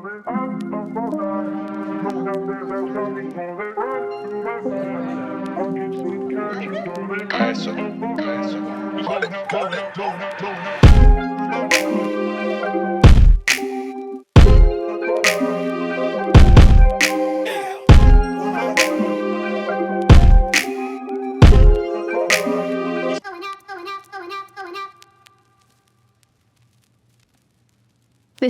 This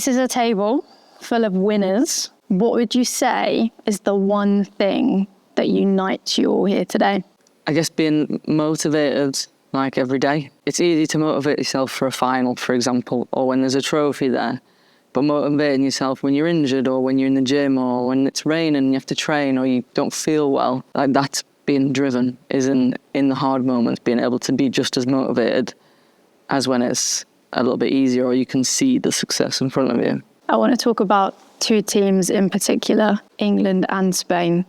is a table full of winners. What would you say is the one thing that unites you all here today? I guess being motivated like every day. It's easy to motivate yourself for a final, for example, or when there's a trophy there. But motivating yourself when you're injured or when you're in the gym or when it's raining and you have to train or you don't feel well, like that's being driven, is in the hard moments, being able to be just as motivated as when it's a little bit easier or you can see the success in front of you. I want to talk about two teams in particular, England and Spain,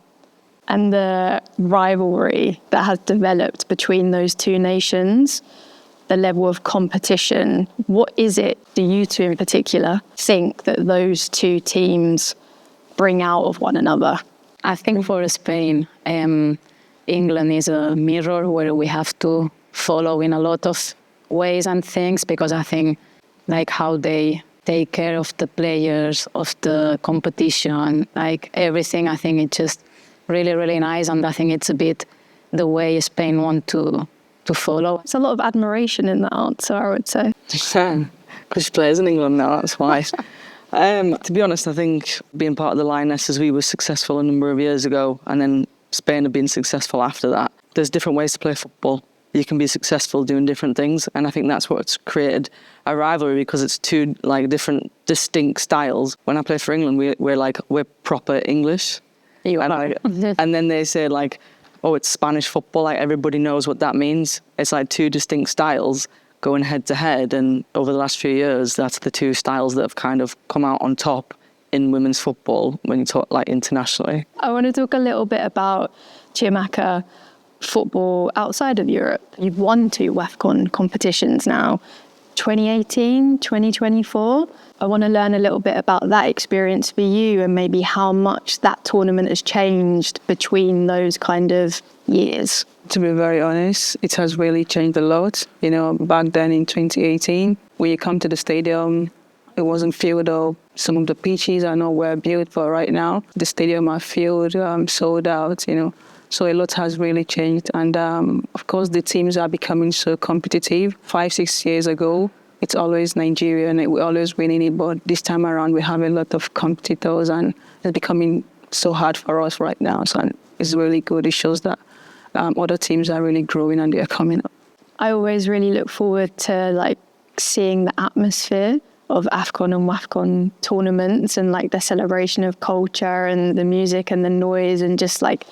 and the rivalry that has developed between those two nations, the level of competition. What is it, do you two in particular, think that those two teams bring out of one another? I think for Spain, England is a mirror where we have to follow in a lot of ways and things, because I think like how they take care of the players, of the competition, like everything, I think it's just really, really nice. And I think it's a bit the way Spain want to follow. It's a lot of admiration in that answer, I would say. Because she plays in England now, that's why. To be honest, I think being part of the Lionesses, we were successful a number of years ago, and then Spain have been successful after that. There's different ways to play football. You can be successful doing different things, and I think that's what's created a rivalry, because it's two like different distinct styles. When I play for England, we're proper English, and then they say like, oh, it's Spanish football, like everybody knows what that means. It's like two distinct styles going head to head, and over the last few years, that's the two styles that have kind of come out on top in women's football when you talk like internationally. I want to talk a little bit about Chiamaka football outside of Europe. You've won 2 AFCON competitions now, 2018, 2024. I want to learn a little bit about that experience for you and maybe how much that tournament has changed between those kind of years. To be very honest, it has really changed a lot. You know, back then in 2018, when you come to the stadium, it wasn't filled up. Some of the pitches are not well built, but right now, the stadium are filled, sold out, you know. So a lot has really changed. And of course, the teams are becoming so competitive. 5-6 years ago, it's always Nigeria and we're always winning it. But this time around, we have a lot of competitors and it's becoming so hard for us right now. So it's really good. It shows that other teams are really growing and they're coming up. I always really look forward to like seeing the atmosphere of AFCON and WAFCON tournaments and like the celebration of culture and the music and the noise and just like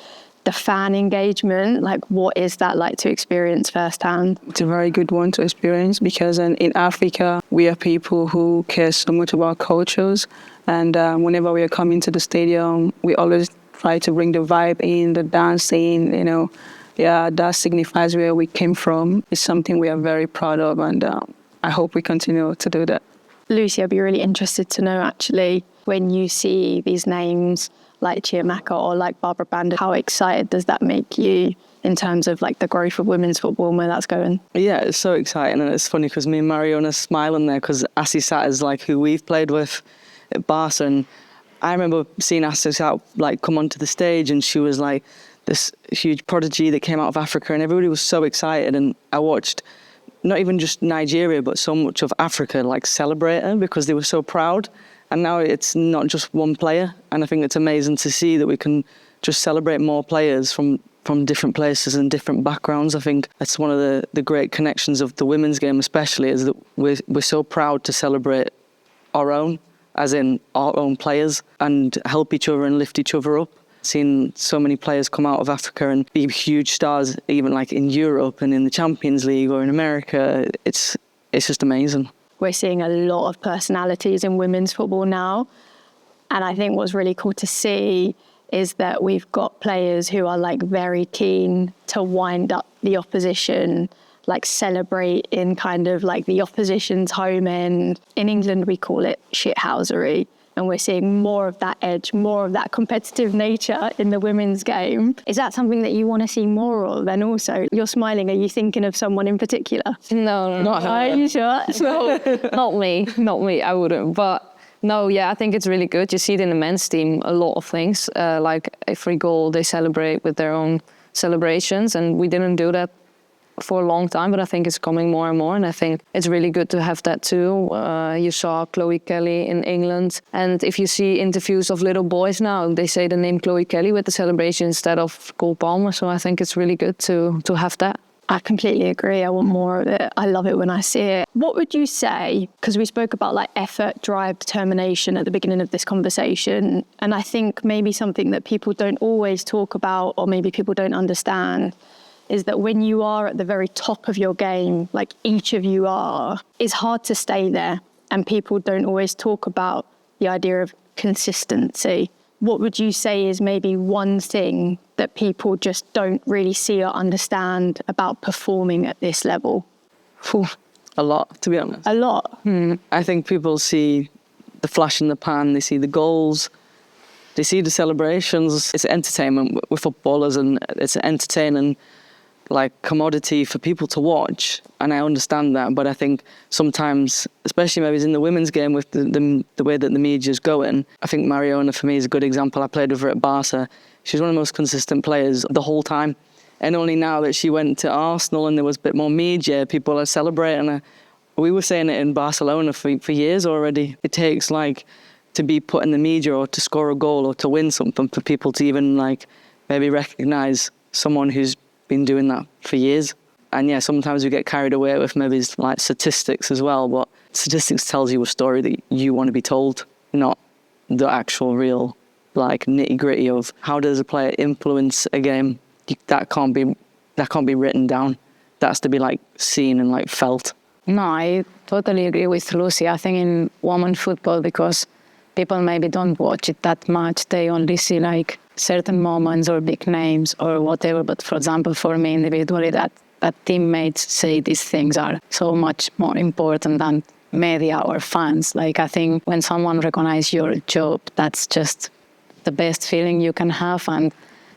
the fan engagement. Like, what is that like to experience firsthand? It's a very good one to experience because in Africa, we are people who care so much about cultures. And whenever we are coming to the stadium, we always try to bring the vibe in, the dancing, you know. Yeah, that signifies where we came from. It's something we are very proud of, and I hope we continue to do that. Lucy, I'd be really interested to know, actually, when you see these names like Chiamaka or like Barbara Banda, how excited does that make you in terms of like the growth of women's football and where that's going? Yeah, it's so exciting, and it's funny because me and Mariona are smiling there because Assie Sat is like who we've played with at Barca, and I remember seeing Assie Sat like come onto the stage, and she was like this huge prodigy that came out of Africa, and everybody was so excited, and I watched not even just Nigeria but so much of Africa like celebrate her because they were so proud. And now it's not just one player, and I think it's amazing to see that we can just celebrate more players from different places and different backgrounds. I think that's one of the great connections of the women's game especially, is that we're so proud to celebrate our own, as in our own players, and help each other and lift each other up. Seeing so many players come out of Africa and be huge stars, even like in Europe and in the Champions League or in America, it's just amazing. We're seeing a lot of personalities in women's football now. And I think what's really cool to see is that we've got players who are like very keen to wind up the opposition, like celebrate in kind of like the opposition's home end. In England, we call it shithousery. and we're seeing more of that edge, more of that competitive nature in the women's game. Is that something that you want to see more of? And also, you're smiling. Are you thinking of someone in particular? No. Not her. Are you sure? No, not me. I wouldn't. But no, yeah, I think it's really good. You see it in the men's team, a lot of things. Like every goal, they celebrate with their own celebrations, and we didn't do that for a long time, but I think it's coming more and more, and I think it's really good to have that too. You saw Chloe Kelly in England, and if you see interviews of little boys now, they say the name Chloe Kelly with the celebration instead of Cole Palmer, so I think it's really good to have that. I completely agree. I want more of it. I love it when I see it. What would you say, because we spoke about like effort, drive, determination at the beginning of this conversation, and I think maybe something that people don't always talk about, or maybe people don't understand, is that when you are at the very top of your game, like each of you are, it's hard to stay there. And people don't always talk about the idea of consistency. What would you say is maybe one thing that people just don't really see or understand about performing at this level? A lot, to be honest. A lot. I think people see the flash in the pan, they see the goals, they see the celebrations. It's entertainment with footballers, and it's an entertaining like commodity for people to watch, and I understand that, but I think sometimes, especially maybe in the women's game with the way that the media's going, I think Mariona for me is a good example. I played with her at Barca. She's one of the most consistent players the whole time, and only now that she went to Arsenal and there was a bit more media, people are celebrating her. We were saying it in Barcelona for years already. It takes like to be put in the media or to score a goal or to win something for people to even like maybe recognise someone who's been doing that for years. And yeah, sometimes we get carried away with maybe like statistics as well, but statistics tells you a story that you want to be told, not the actual real like nitty gritty of how does a player influence a game. That can't be written down. That has to be like seen and like felt. No, I totally agree with Lucy. I think in women's football, because people maybe don't watch it that much, they only see like certain moments or big names or whatever. But for example, for me individually, that teammates say these things are so much more important than media or fans. Like I think when someone recognizes your job, that's just the best feeling you can have. And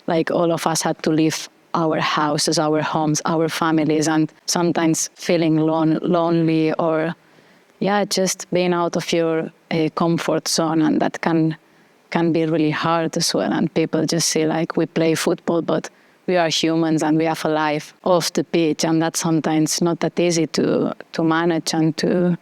like all of us had to leave our houses, our homes, our families, and sometimes feeling lonely or just being out of your comfort zone, and that can be really hard as well. And people just say like we play football, but we are humans and we have a life off the pitch, and that's sometimes not that easy to manage and to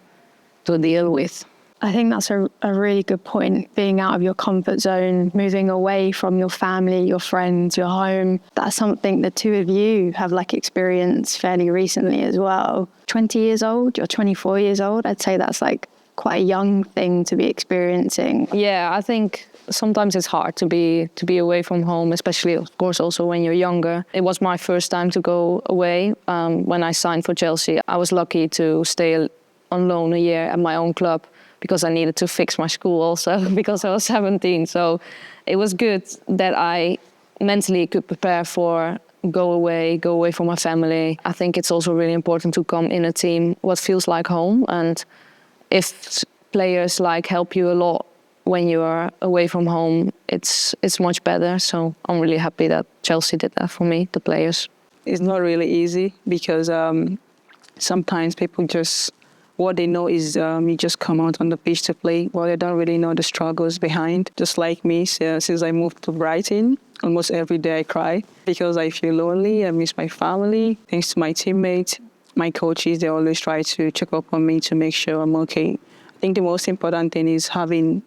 deal with. I think that's a really good point, being out of your comfort zone, moving away from your family, your friends, your home. That's something the two of you have like experienced fairly recently as well. 20 years old, you're 24 years old. I'd say that's like quite a young thing to be experiencing. Yeah, I think sometimes it's hard to be away from home, especially of course also when you're younger. It was my first time to go away. When I signed for Chelsea, I was lucky to stay on loan a year at my own club, because I needed to fix my school also because I was 17. So it was good that I mentally could prepare for go away from my family. I think it's also really important to come in a team what feels like home. And if players like help you a lot when you are away from home, it's much better. So I'm really happy that Chelsea did that for me, the players. It's not really easy because sometimes people just, what they know is you just come out on the pitch to play. Well, they don't really know the struggles behind. Just like me, since I moved to Brighton, almost every day I cry because I feel lonely. I miss my family. Thanks to my teammates, my coaches, they always try to check up on me to make sure I'm okay. I think the most important thing is having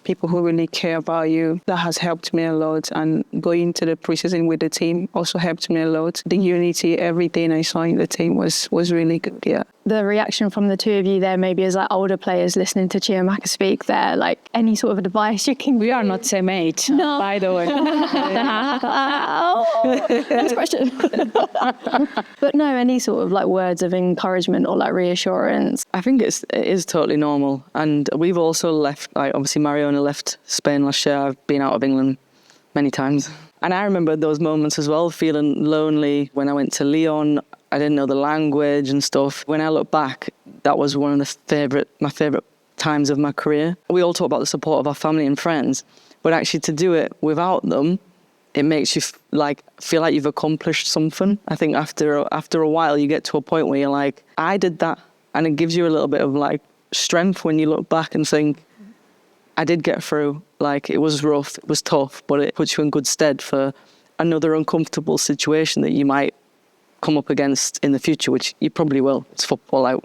people who really care about you. That has helped me a lot, and going to the preseason with the team also helped me a lot. The unity, everything I saw in the team was really good, yeah. The reaction from the two of you there maybe as like older players listening to Chiamaka speak there, like any sort of advice you can... We are not same age, no. By the way. Next question. But no, any sort of like words of encouragement or like reassurance? I think it is totally normal. And we've also left, like obviously Mariona left Spain last year. I've been out of England many times. And I remember those moments as well, feeling lonely when I went to Lyon. I didn't know the language and stuff. When I look back, that was one of my favourite times of my career. We all talk about the support of our family and friends, but actually to do it without them, it makes you feel like you've accomplished something. I think after a while, you get to a point where you're like, I did that. And it gives you a little bit of like strength when you look back and think, I did get through. Like, it was rough, it was tough, but it puts you in good stead for another uncomfortable situation that you might come up against in the future, which you probably will. It's football. Like,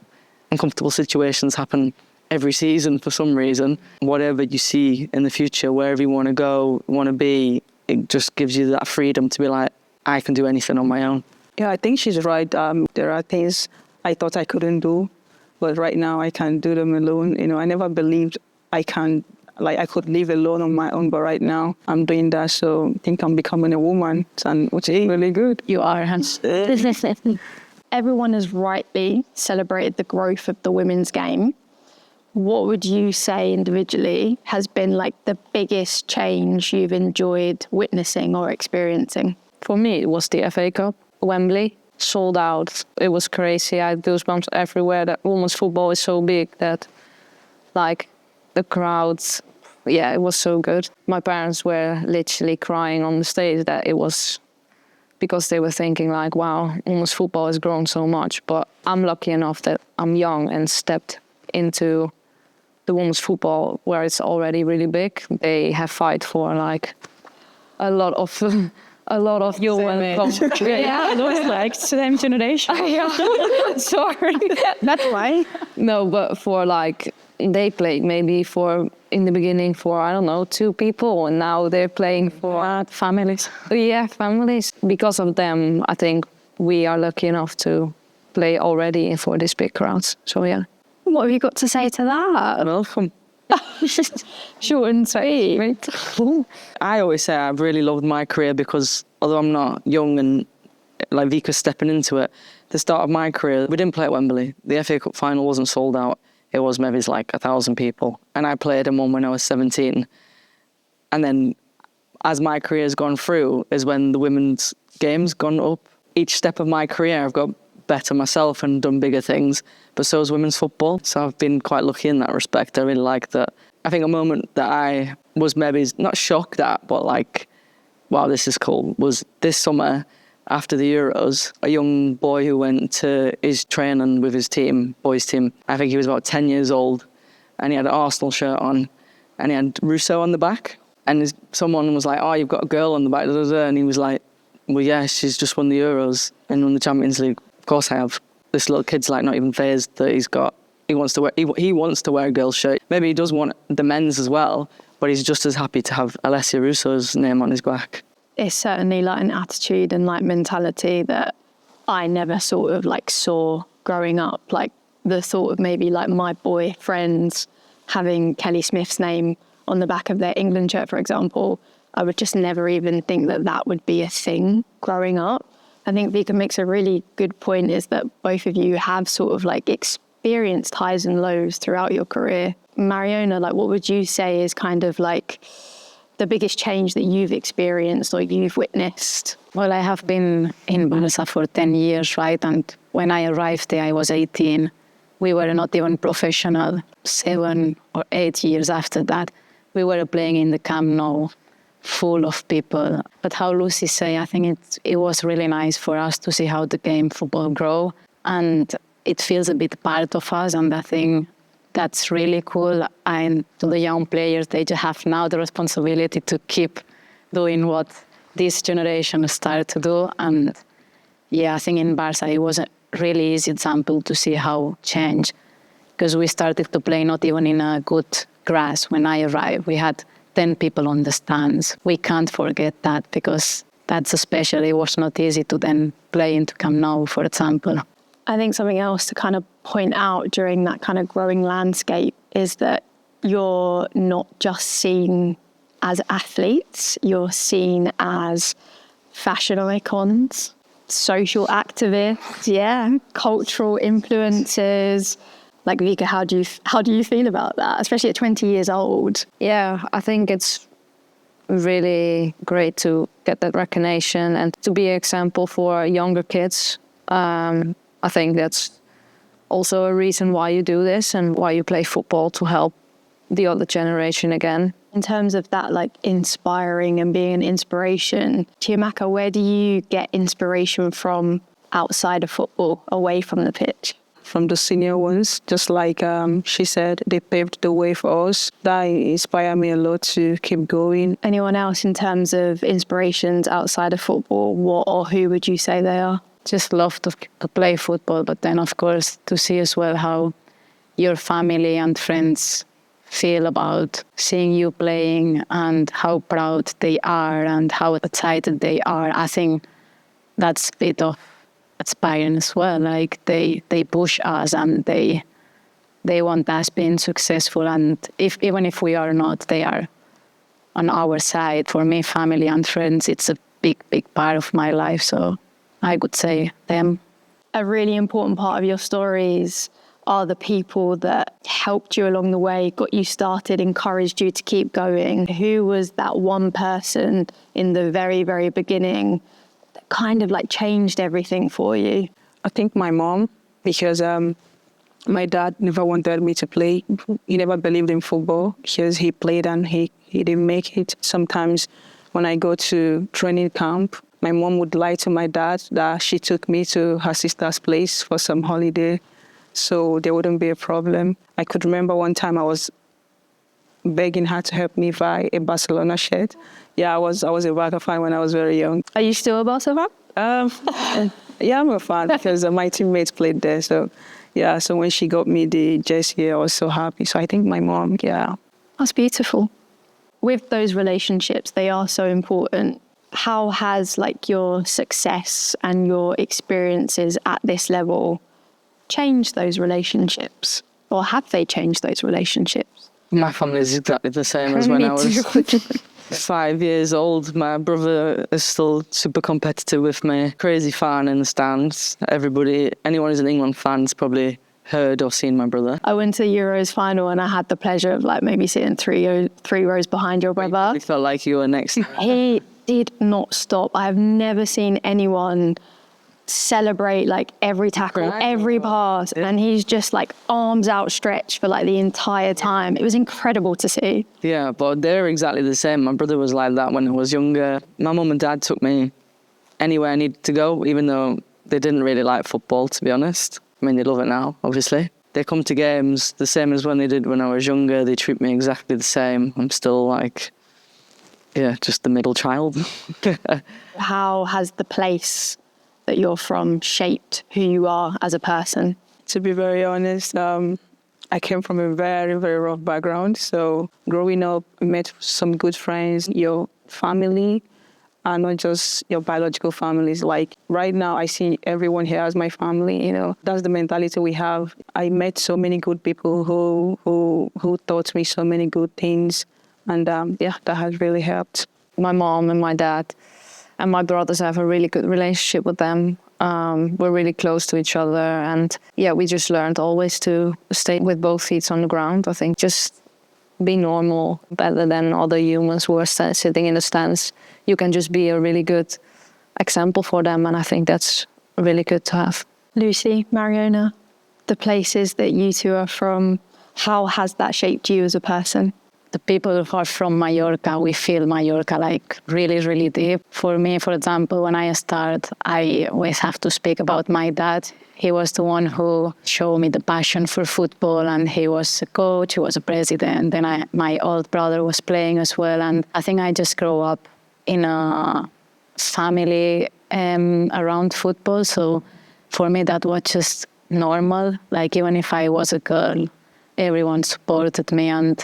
uncomfortable situations happen every season for some reason. Whatever you see in the future, wherever you want to go, want to be, it just gives you that freedom to be like, I can do anything on my own. Yeah, I think she's right. There are things I thought I couldn't do, but right now I can do them alone. You know, I never believed I could live alone on my own, but right now I'm doing that. So I think I'm becoming a woman, and which is really good. You are, Hans. Everyone has rightly celebrated the growth of the women's game. What would you say individually has been like the biggest change you've enjoyed witnessing or experiencing? For me, it was the FA Cup, Wembley, sold out. It was crazy. I had goosebumps everywhere. That women's football is so big that, like, the crowds, yeah, it was so good. My parents were literally crying on the stage that it was because they were thinking like, wow, women's football has grown so much. But I'm lucky enough that I'm young and stepped into the women's football where it's already really big. They have fight for like a lot of you and Yeah, it was like same generation. Sorry. That's why. No, but for like, they played maybe for, in the beginning for, I don't know, 2 people, and now they're playing for families. Yeah, families. Because of them, I think we are lucky enough to play already for these big crowds. So yeah. What have you got to say to that? Welcome. Short and sweet. I always say I've really loved my career because although I'm not young and like Wieke stepping into it, the start of my career, we didn't play at Wembley. The FA Cup final wasn't sold out. It was maybe like 1,000 people. And I played in one when I was 17. And then as my career has gone through is when the women's game's gone up. Each step of my career, I've got better myself and done bigger things, but so has women's football. So I've been quite lucky in that respect. I really like that. I think a moment that I was maybe not shocked at, but like, wow, this is cool, was this summer after the Euros, a young boy who went to his training with his team, boys team. I think he was about 10 years old, and he had an Arsenal shirt on, and he had Rousseau on the back. And someone was like, oh, you've got a girl on the back, and he was like, well, yeah, she's just won the Euros and won the Champions League. Of course I have. This little kid's like not even phased that he wants to wear a girl's shirt. Maybe he does want the men's as well, but he's just as happy to have Alessia Rousseau's name on his back. It's certainly like an attitude and like mentality that I never sort of like saw growing up. Like the thought of maybe like my boy friends having Kelly Smith's name on the back of their England shirt, for example, I would just never even think that that would be a thing growing up. I think Wieke makes a really good point, is that both of you have sort of like experienced highs and lows throughout your career. Mariona, like what would you say is kind of like the biggest change that you've experienced or you've witnessed? Well, I have been in Barca for 10 years, right? And when I arrived there, I was 18. We were not even professional. 7 or 8 years after that, we were playing in the Camp Nou, full of people. But how Lucy say, I think it was really nice for us to see how the game football grow. And it feels a bit part of us, and I think that's really cool. And to the young players, they just have now the responsibility to keep doing what this generation started to do. And yeah, I think in Barca, it was a really easy example to see how change, because we started to play not even in a good grass. When I arrived, we had 10 people on the stands. We can't forget that, because that's especially, it was not easy to then play into Camp Nou, for example. I think something else to kind of point out during that kind of growing landscape is that you're not just seen as athletes, you're seen as fashion icons, social activists, cultural influencers. Like Wieke, how do you feel about that, especially at 20 years old? Yeah, I think it's really great to get that recognition and to be an example for younger kids. I think that's also a reason why you do this and why you play football, to help the other generation again. In terms of that, like inspiring and being an inspiration, Chiamaka, where do you get inspiration from outside of football, away from the pitch? From the senior ones, just like she said, they paved the way for us. That inspired me a lot to keep going. Anyone else in terms of inspirations outside of football, what or who would you say they are? Just love to play football, but then of course to see as well how your family and friends feel about seeing you playing and how proud they are and how excited they are. I think that's a bit of inspiring as well. Like they push us and they want us being successful, and even if we are not, they are on our side. For me, family and friends, it's a big part of my life, so I would say them. A really important part of your stories are the people that helped you along the way, got you started, encouraged you to keep going. Who was that one person in the very, very beginning that kind of like changed everything for you? I think my mom, because my dad never wanted me to play. He never believed in football because he played and he didn't make it. Sometimes when I go to training camp, my mom would lie to my dad that she took me to her sister's place for some holiday, so there wouldn't be a problem. I could remember one time I was begging her to help me buy a Barcelona shirt. Yeah, I was a Barca fan when I was very young. Are you still a Barca fan? Yeah, I'm a fan because my teammates played there. So, yeah, so when she got me the jersey, I was so happy. So I think my mom, yeah. That's beautiful. With those relationships, they are so important. How has like your success and your experiences at this level changed those relationships? Or have they changed those relationships? My family is exactly the same as when I was 5 years old. My brother is still super competitive with me. Crazy fan in the stands. Anyone who's an England fan's probably heard or seen my brother. I went to the Euros final and I had the pleasure of like maybe sitting three rows behind your brother. It felt like you were next. He did not stop. I've never seen anyone celebrate like every tackle, every pass, and he's just like arms outstretched for like the entire time. It was incredible to see. Yeah, but they're exactly the same. My brother was like that when I was younger. My mum and dad took me anywhere I needed to go, even though they didn't really like football, to be honest. I mean, they love it now, obviously. They come to games the same as when they did when I was younger. They treat me exactly the same. I'm still like, yeah, just the middle child. How has the place that you're from shaped who you are as a person? To be very honest, I came from a very, very rough background. So growing up, I met some good friends. Your family are not just your biological families. Like right now, I see everyone here as my family. You know, that's the mentality we have. I met so many good people who taught me so many good things. And yeah, that has really helped. My mom and my dad and my brothers, I have a really good relationship with them. We're really close to each other. And yeah, we just learned always to stay with both feet on the ground. I think just be normal, better than other humans who are sitting in the stands. You can just be a really good example for them. And I think that's really good to have. Lucy, Mariona, the places that you two are from, how has that shaped you as a person? The people who are from Mallorca, we feel Mallorca like really, really deep. For me, for example, when I start, I always have to speak about my dad. He was the one who showed me the passion for football, and he was a coach, he was a president. Then my old brother was playing as well. And I think I just grew up in a family around football. So for me, that was just normal. Like even if I was a girl, everyone supported me. And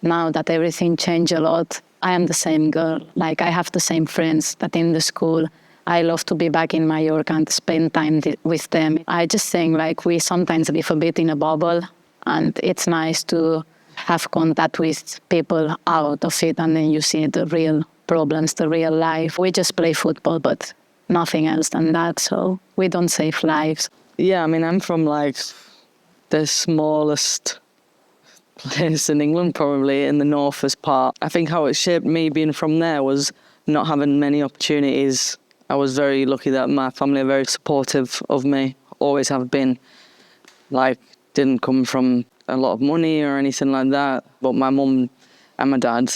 now that everything changed a lot, I am the same girl. Like I have the same friends that in the school. I love to be back in Mallorca and spend time with them. I just think like we sometimes live a bit in a bubble, and it's nice to have contact with people out of it, and then you see the real problems, the real life. We just play football, but nothing else than that. So we don't save lives. Yeah, I mean, I'm from like the smallest place in England, probably in the northest part. I think how it shaped me being from there was not having many opportunities. I was very lucky that my family are very supportive of me, always have been. like, didn't come from a lot of money or anything like that. But my mum and my dad,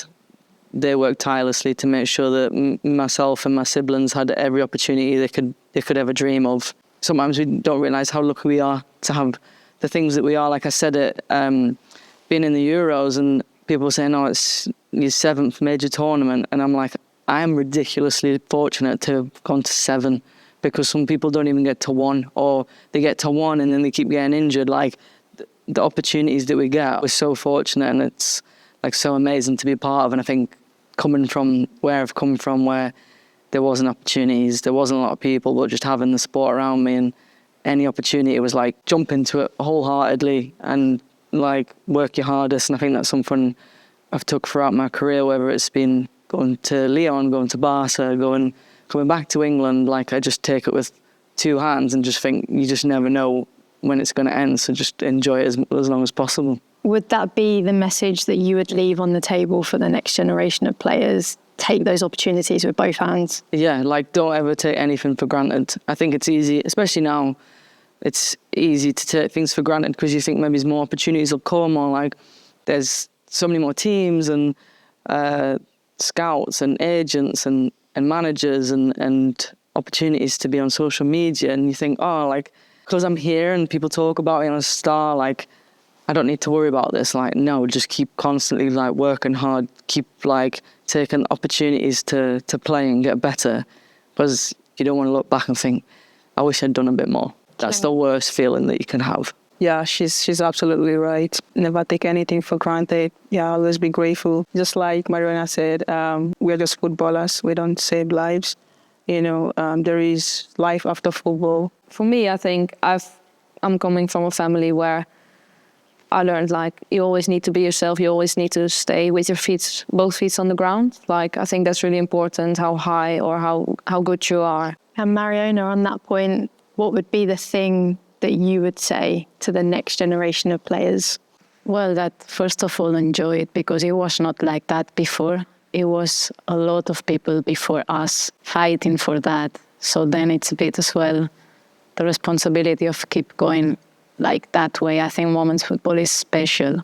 they worked tirelessly to make sure that myself and my siblings had every opportunity they could ever dream of. Sometimes we don't realise how lucky we are to have the things that we are. Like I said, being in the Euros, and people saying, "Oh, it's your 7th major tournament," and I'm like, I am ridiculously fortunate to have gone to 7, because some people don't even get to 1, or they get to 1 and then they keep getting injured. Like, the opportunities that we get, we're so fortunate, and it's like so amazing to be a part of. And I think coming from where I've come from, where there wasn't opportunities, there wasn't a lot of people, but just having the sport around me, and any opportunity, it was like jump into it wholeheartedly and like work your hardest. And I think that's something I've took throughout my career, whether it's been going to Lyon, going to Barca, coming back to England. Like, I just take it with 2 hands and just think you just never know when it's going to end, so just enjoy it as long as possible. Would that be the message that you would leave on the table for the next generation of players? Take those opportunities with both hands? Yeah, like, don't ever take anything for granted. I think it's easy, especially now, it's easy to take things for granted because you think maybe more opportunities will come, or like there's so many more teams and scouts and agents and managers and opportunities to be on social media, and you think, oh, like, because I'm here and people talk about me, I'm a star, like, I don't need to worry about this. Like, no, just keep constantly like working hard, keep like taking opportunities to play and get better, because you don't want to look back and think, I wish I'd done a bit more. That's the worst feeling that you can have. Yeah, she's absolutely right. Never take anything for granted. Yeah, always be grateful. Just like Mariona said, we're just footballers. We don't save lives. You know, there is life after football. For me, I think I'm coming from a family where I learned, like, you always need to be yourself. You always need to stay with your feet, both feet on the ground. Like, I think that's really important, how high or how good you are. And Mariona, on that point, what would be the thing that you would say to the next generation of players? Well, that first of all, enjoy it, because it was not like that before. It was a lot of people before us fighting for that. So then it's a bit as well the responsibility of keep going like that way. I think women's football is special,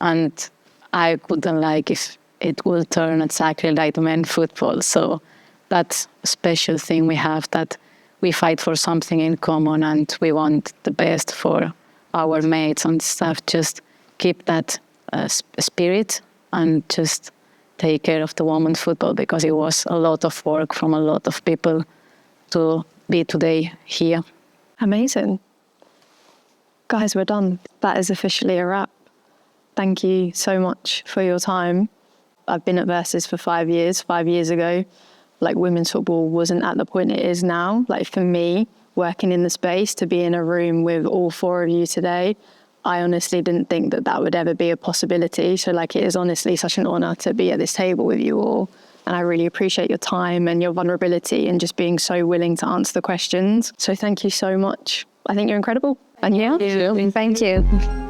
and I couldn't like if it will turn exactly like men's football. So that's a special thing we have, that we fight for something in common and we want the best for our mates and stuff. Just keep that spirit and just take care of the women's football, because it was a lot of work from a lot of people to be today here. Amazing. Guys, we're done. That is officially a wrap. Thank you so much for your time. I've been at Versus for 5 years. 5 years ago, like, women's football wasn't at the point it is now. Like, for me, working in the space, to be in a room with all 4 of you today, I honestly didn't think that that would ever be a possibility. So, like, it is honestly such an honor to be at this table with you all. And I really appreciate your time and your vulnerability and just being so willing to answer the questions. So thank you so much. I think you're incredible. And yeah, Thank you.